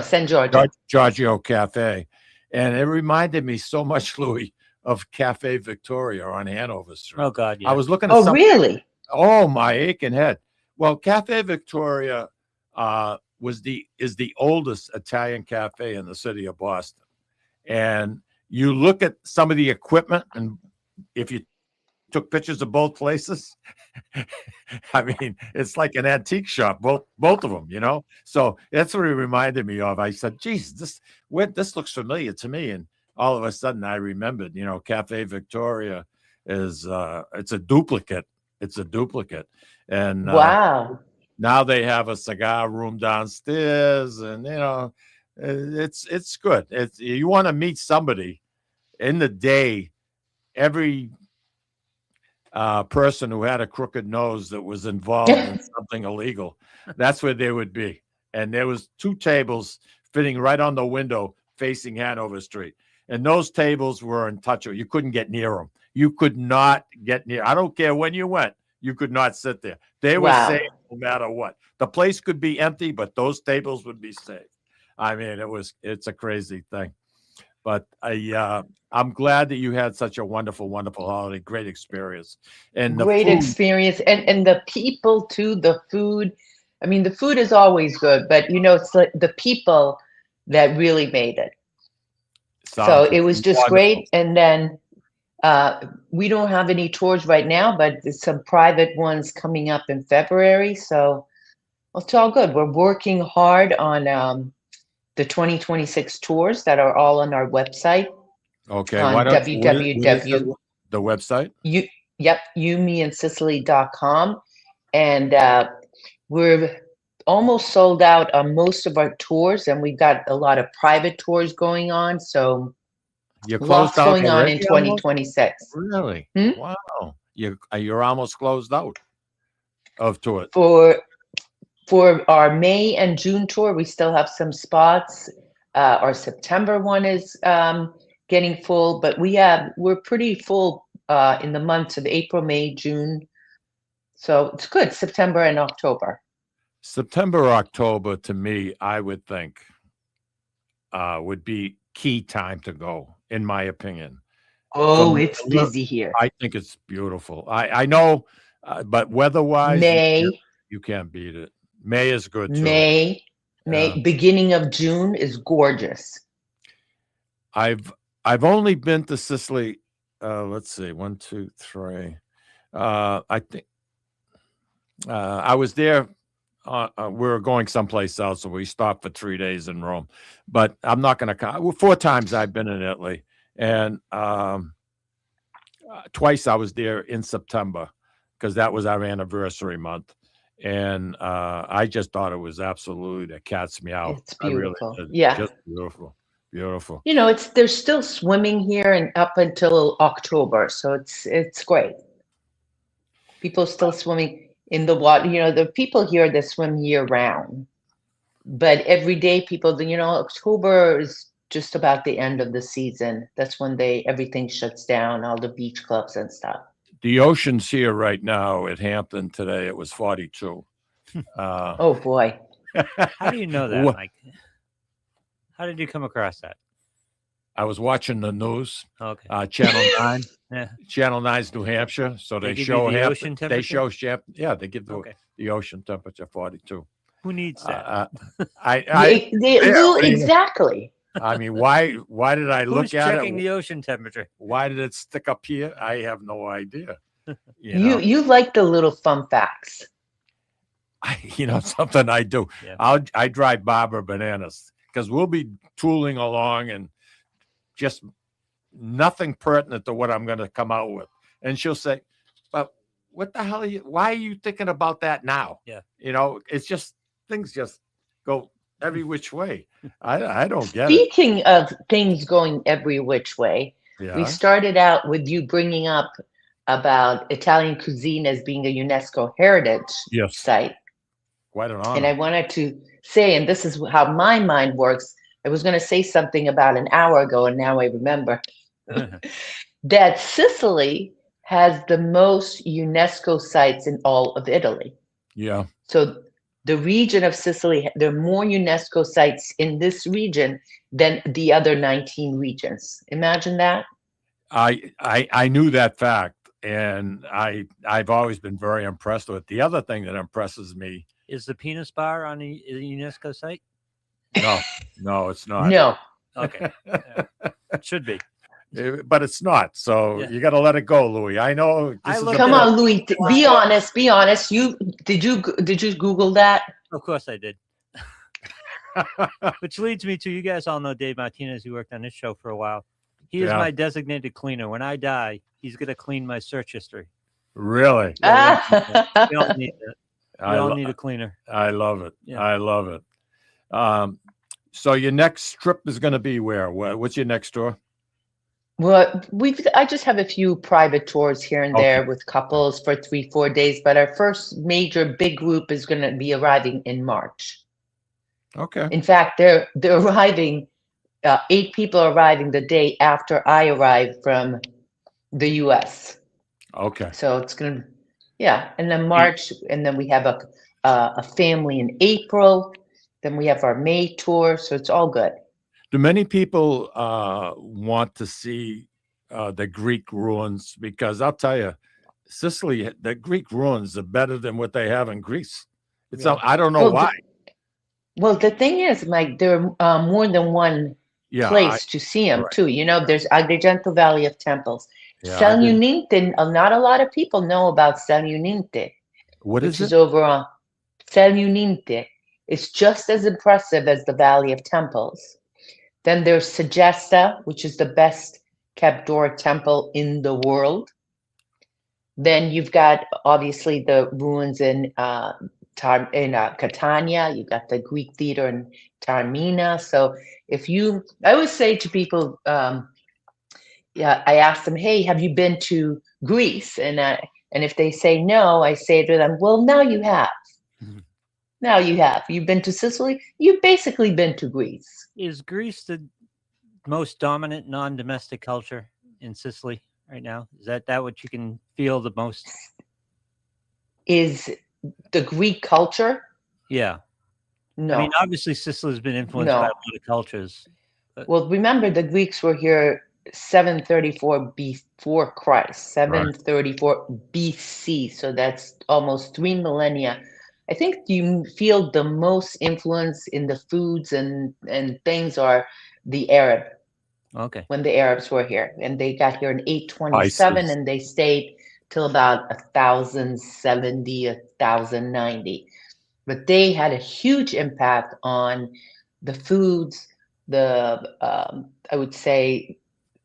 San Giorgio. Giorgio Cafe. And it reminded me so much, Louis, of Cafe Victoria on Hanover Street. Oh, God, yeah. I was looking at Oh, really? Oh, my aching head. Well, Cafe Victoria is the oldest Italian cafe in the city of Boston. And you look at some of the equipment, and if you took pictures of both places, I mean, it's like an antique shop, both of them, you know? So that's what it reminded me of. I said, geez, this looks familiar to me. And all of a sudden I remembered, you know, Cafe Victoria is, it's a duplicate. It's a duplicate. And wow. Now they have a cigar room downstairs, and you know, it's good. You want to meet somebody in the day. Every person who had a crooked nose that was involved in something illegal, that's where they would be. And there was 2 tables fitting right on the window facing Hanover Street, and those tables were untouchable. You couldn't get near them. You could not get near. I don't care when you went. You could not sit there. They were safe no matter what. The place could be empty, but those tables would be safe. I mean, it's a crazy thing. But I'm glad that you had such a wonderful, wonderful holiday. Great experience. And the Great food, experience, and the people too, the food. I mean, the food is always good, but it's like the people that really made it. So sounds it was just wonderful. great. And then we don't have any tours right now, but there's some private ones coming up in February. So it's all good. We're working hard on the 2026 tours that are all on our website. Okay. On What is www. the website? youmeandsicily.com. And we're almost sold out on most of our tours, and we've got a lot of private tours going on. So You're lots closed out going on in already almost? 2026. Really? Hmm? Wow. You're almost closed out of to it. For our May and June tour, we still have some spots. Our September one is getting full, but we're pretty full in the months of April, May, June. So it's good. September and October. September, October, to me, I would think would be key time to go, in my opinion. Oh, it's busy here. I think it's beautiful. I know, but weather-wise, May. you can't beat it. May is good too. May, Yeah. beginning of June is gorgeous. I've only been to Sicily. Let's see, 1, 2, 3. I think I was there. We were going someplace else, so we stopped for 3 days in Rome. But I'm not going to count. 4 times I've been in Italy, and twice I was there in September because that was our anniversary month. And I just thought it was absolutely the cat's meow. It's beautiful. I really did. Yeah. Just beautiful. Beautiful. There's still swimming here and up until October, so it's great. People still swimming in the water. The people here that swim year round, but everyday people. October is just about the end of the season. That's when everything shuts down, all the beach clubs and stuff. The ocean's here right now at Hampton today. It was 42. Oh boy. How do you know that, Mike? How did you come across that? I was watching the news. Okay. Channel 9. Yeah. Channel 9's New Hampshire. So they give show you the Hampton. ocean temperature? They give the ocean temperature 42. Who needs that? Exactly. I mean, why did I look Who's at checking it? The ocean temperature? Why did it stick up here? I have no idea. You like the little fun facts. Something I do. Yeah. I drive Barbara bananas because we'll be tooling along and just nothing pertinent to what I'm going to come out with. And she'll say, but what the hell why are you thinking about that now? Yeah. It's just, things just go every which way. I don't get it. Speaking of things going every which way, we started out with you bringing up about Italian cuisine as being a UNESCO heritage site. Quite an honor. And I wanted to say, and this is how my mind works, I was going to say something about an hour ago, and now I remember, that Sicily has the most UNESCO sites in all of Italy. Yeah. So the region of Sicily, there are more UNESCO sites in this region than the other 19 regions. Imagine that. I knew that fact, and I've always been very impressed with it. The other thing that impresses me is the penis bar on a UNESCO site. No, it's not. No. Okay. It should be. But it's not. So you got to let it go, Louis. I know. Come on, Louis. Be honest. Be honest. Did you Google that? Of course I did. Which leads me to, you guys all know Dave Martinez, who worked on this show for a while. He is my designated cleaner. When I die, he's going to clean my search history. Really? We all need it. We all need a cleaner. I love it. Yeah. I love it. So your next trip is going to be where? What's your next tour? Well, I just have a few private tours here and there with couples for 3-4 days, but our first major big group is going to be arriving in March. Okay. In fact, they're arriving. 8 people are arriving the day after I arrive from the U.S. Okay. So it's gonna, and then March, and then we have a family in April. Then we have our May tour, so it's all good. Do many people want to see the Greek ruins? Because I'll tell you, Sicily, the Greek ruins are better than what they have in Greece. It's I don't know why. The thing is, Mike, there are more than one place to see them too. You know, there's Agrigento Valley of Temples. Saluninte, not a lot of people know about Saluninte. What is it? Which is over on Saluninte. It's just as impressive as the Valley of Temples. Then there's Segesta, which is the best kept Doric temple in the world. Then you've got obviously the ruins in Catania. You've got the Greek theater in Taormina. So I always say to people, I ask them, hey, have you been to Greece? And if they say no, I say to them, well, now you have. Now you have. You've been to Sicily. You've basically been to Greece. Is Greece the most dominant non-domestic culture in Sicily right now? Is that what you can feel the most? Is the Greek culture? Yeah. No. I mean, obviously Sicily's been influenced by a lot of cultures. Well, remember the Greeks were here 734 before Christ, 734 BC. So that's almost 3 millennia. I think you feel the most influence in the foods and things are the Arab. Okay. When the Arabs were here, and they got here in 827, and they stayed till about 1070, 1090. But they had a huge impact on the foods, I would say,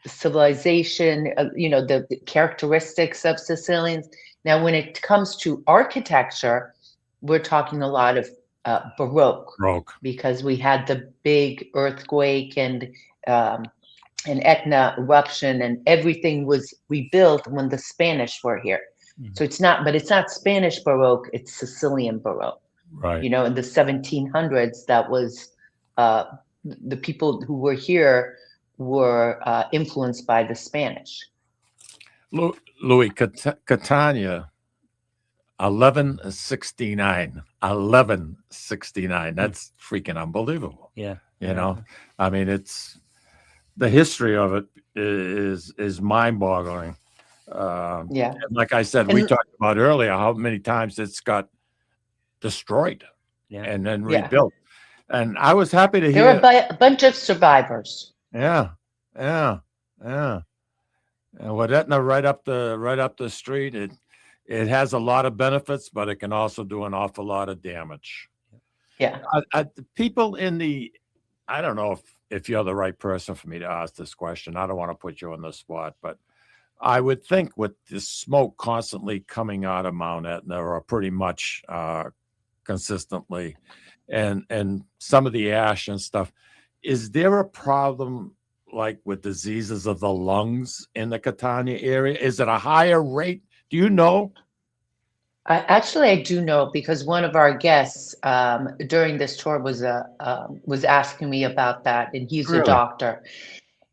civilization, the characteristics of Sicilians. Now, when it comes to architecture, we're talking a lot of Baroque, because we had the big earthquake and an Etna eruption, and everything was rebuilt when the Spanish were here. So it's not Spanish Baroque, it's Sicilian Baroque. Right. In the 1700s, that was the people who were here were influenced by the Spanish. Louis, Catania, 1169. 1169. That's freaking unbelievable. Yeah. You know, I mean, it's the history of it is mind-boggling. And like I said, we talked about earlier how many times it's got destroyed and then rebuilt. And I was happy to hear there are a bunch of survivors. Yeah. And with Etna right up the street, it has a lot of benefits, but it can also do an awful lot of damage. Yeah. People I don't know if you're the right person for me to ask this question. I don't want to put you on the spot, but I would think with the smoke constantly coming out of Mount Etna, or pretty much consistently, and some of the ash and stuff, is there a problem like with diseases of the lungs in the Catania area? Is it a higher rate? Do you know? I do know, because one of our guests during this tour was asking me about that, and he's a doctor.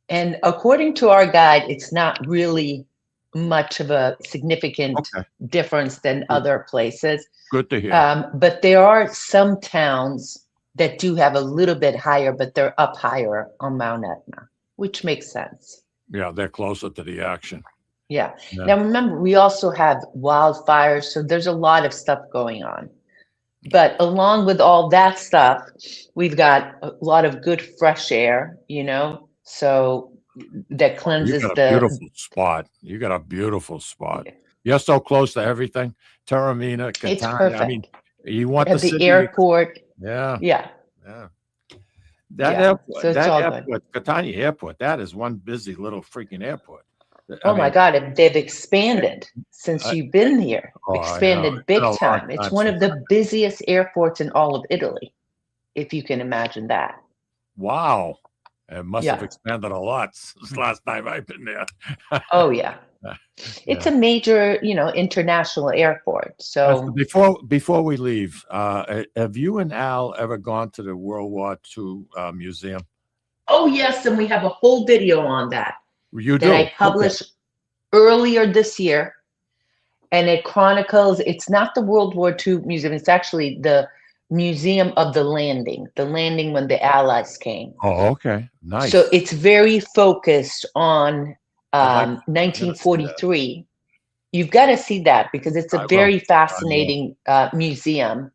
And according to our guide, it's not really much of a significant difference than other places. Good to hear. But there are some towns that do have a little bit higher, but they're up higher on Mount Etna, which makes sense. Yeah, they're closer to the action. Yeah. Now, remember, we also have wildfires, so there's a lot of stuff going on. But along with all that stuff, we've got a lot of good fresh air, so that cleanses beautiful spot. You got a beautiful spot. You're so close to everything. Taormina, Catania. It's perfect. I mean, you want the city, airport. Yeah. Airport, so airport, Catania Airport, that is one busy little freaking airport. My God, they've expanded since you've been here. Expanded big time. It's one of the busiest airports in all of Italy, if you can imagine that. Wow. It must have expanded a lot since last time I've been there. Oh, yeah. It's a major, international airport. So before we leave, have you and Al ever gone to the World War II museum? Oh, yes. And we have a whole video on that. You that I published earlier this year, and it chronicles. It's not the World War II museum. It's actually the museum of the landing when the Allies came. Oh, okay. Nice. So it's very focused on I'd like 1943. You've got to see that because it's a very fascinating museum.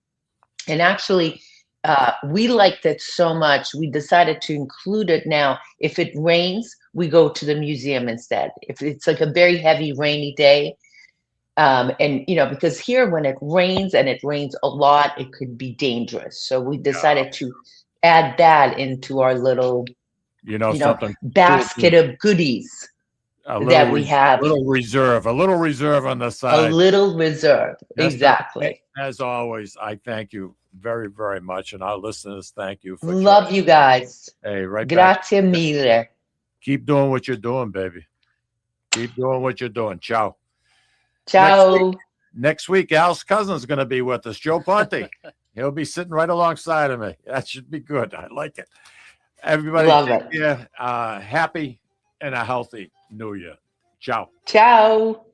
And actually, we liked it so much, we decided to include it now. If it rains, we go to the museum instead. If it's like a very heavy rainy day, and because here when it rains and it rains a lot, it could be dangerous. So we decided to add that into our little, something basket of goodies that we have. A little reserve on the side. A little reserve, exactly. As always, I thank you very, very much, and our listeners thank you. Love you guys. Hey, right back. Grazie mille. Keep doing what you're doing, baby. Keep doing what you're doing. Ciao. Ciao. Next week, Al's cousin's going to be with us, Joe Ponte. He'll be sitting right alongside of me. That should be good. I like it. Everybody, love it. Yeah, happy and a healthy New Year. Ciao. Ciao.